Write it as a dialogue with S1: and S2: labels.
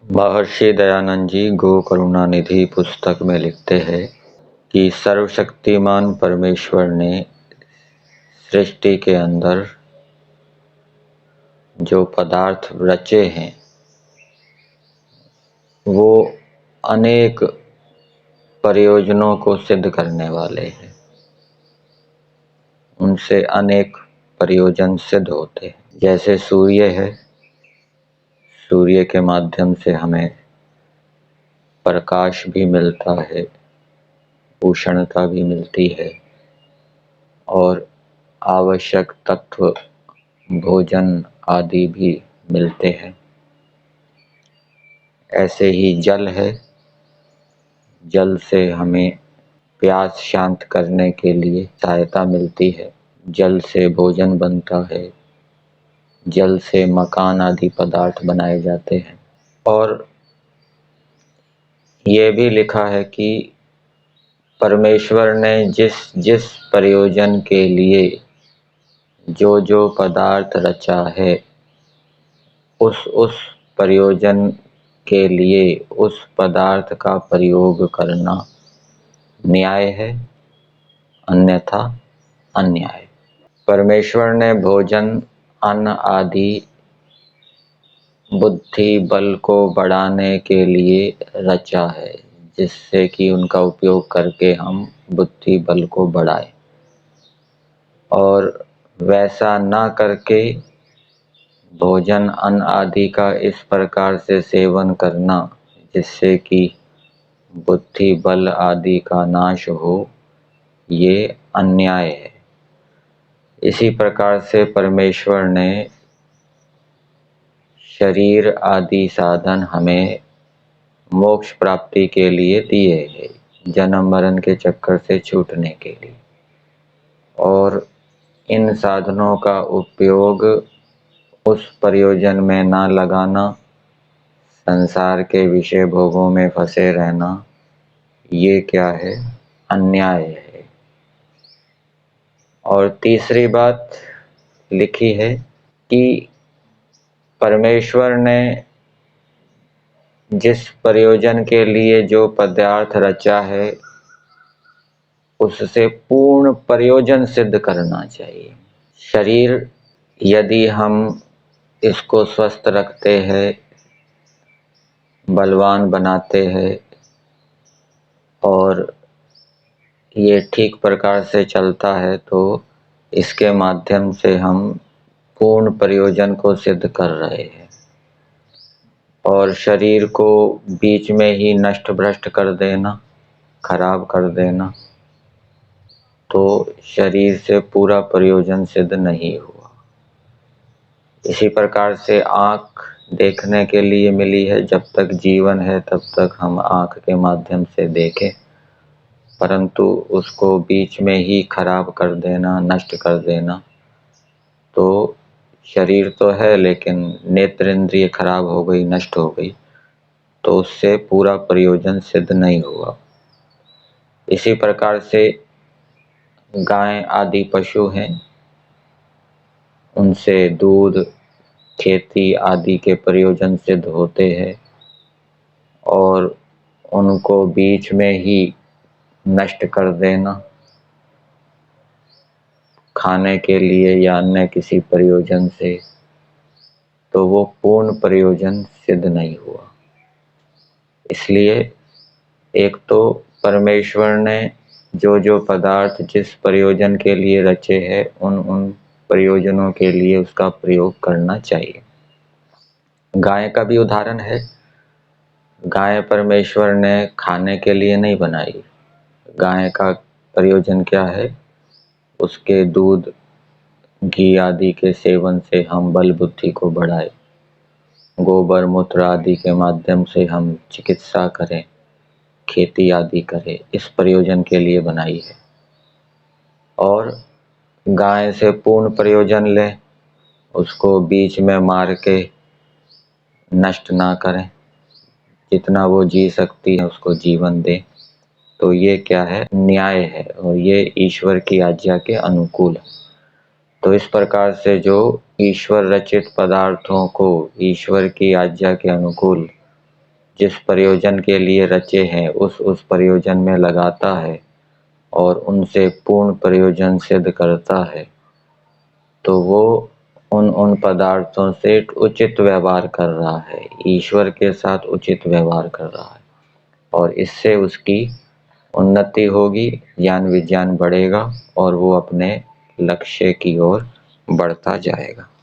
S1: महर्षि दयानंद जी गो करुणानिधि पुस्तक में लिखते हैं कि सर्वशक्तिमान परमेश्वर ने सृष्टि के अंदर जो पदार्थ रचे हैं वो अनेक प्रयोजनों को सिद्ध करने वाले हैं। उनसे अनेक प्रयोजन सिद्ध होते हैं। जैसे सूर्य है, सूर्य के माध्यम से हमें प्रकाश भी मिलता है, उष्णता भी मिलती है और आवश्यक तत्व भोजन आदि भी मिलते हैं। ऐसे ही जल है, जल से हमें प्यास शांत करने के लिए सहायता मिलती है। जल से भोजन बनता है, जल से मकान आदि पदार्थ बनाए जाते हैं। और ये भी लिखा है कि परमेश्वर ने जिस जिस प्रयोजन के लिए जो जो पदार्थ रचा है उस प्रयोजन के लिए उस पदार्थ का प्रयोग करना न्याय है, अन्यथा अन्याय। परमेश्वर ने भोजन, अन्न आदि बुद्धि बल को बढ़ाने के लिए रचा है, जिससे कि उनका उपयोग करके हम बुद्धि बल को बढ़ाएं। और वैसा ना करके भोजन अन्न आदि का इस प्रकार से सेवन करना जिससे कि बुद्धि बल आदि का नाश हो, ये अन्याय है। इसी प्रकार से परमेश्वर ने शरीर आदि साधन हमें मोक्ष प्राप्ति के लिए दिए हैं, जन्म मरण के चक्कर से छूटने के लिए। और इन साधनों का उपयोग उस प्रयोजन में ना लगाना, संसार के विषय भोगों में फंसे रहना, ये क्या है? अन्याय है। और तीसरी बात लिखी है कि परमेश्वर ने जिस प्रयोजन के लिए जो पदार्थ रचा है उससे पूर्ण प्रयोजन सिद्ध करना चाहिए। शरीर यदि हम इसको स्वस्थ रखते हैं, बलवान बनाते हैं और ये ठीक प्रकार से चलता है तो इसके माध्यम से हम पूर्ण प्रयोजन को सिद्ध कर रहे हैं। और शरीर को बीच में ही नष्ट भ्रष्ट कर देना, खराब कर देना, तो शरीर से पूरा प्रयोजन सिद्ध नहीं हुआ। इसी प्रकार से आँख देखने के लिए मिली है, जब तक जीवन है तब तक हम आँख के माध्यम से देखें, परंतु उसको बीच में ही खराब कर देना, नष्ट कर देना, तो शरीर तो है लेकिन नेत्र इंद्रिय खराब हो गई, नष्ट हो गई, तो उससे पूरा प्रयोजन सिद्ध नहीं हुआ। इसी प्रकार से गाय आदि पशु हैं, उनसे दूध, खेती आदि के प्रयोजन सिद्ध होते हैं और उनको बीच में ही नष्ट कर देना खाने के लिए या अन्य किसी प्रयोजन से, तो वो पूर्ण प्रयोजन सिद्ध नहीं हुआ। इसलिए एक तो परमेश्वर ने जो जो पदार्थ जिस प्रयोजन के लिए रचे हैं उन प्रयोजनों के लिए उसका प्रयोग करना चाहिए। गाय का भी उदाहरण है। गाय परमेश्वर ने खाने के लिए नहीं बनाई। गाय का प्रयोजन क्या है? उसके दूध, घी आदि के सेवन से हम बल बुद्धि को बढ़ाएं, गोबर मूत्र आदि के माध्यम से हम चिकित्सा करें, खेती आदि करें, इस प्रयोजन के लिए बनाई है। और गाय से पूर्ण प्रयोजन लें, उसको बीच में मार के नष्ट ना करें, जितना वो जी सकती है उसको जीवन दें, तो ये क्या है? न्याय है और ये ईश्वर की आज्ञा के अनुकूल है। तो इस प्रकार से जो ईश्वर रचित पदार्थों को ईश्वर की आज्ञा के अनुकूल जिस प्रयोजन के लिए रचे हैं उस प्रयोजन में लगाता है और उनसे पूर्ण प्रयोजन सिद्ध करता है, तो वो उन पदार्थों से उचित व्यवहार कर रहा है, ईश्वर के साथ उचित व्यवहार कर रहा है, और इससे उसकी उन्नति होगी, ज्ञान विज्ञान बढ़ेगा और वो अपने लक्ष्य की ओर बढ़ता जाएगा।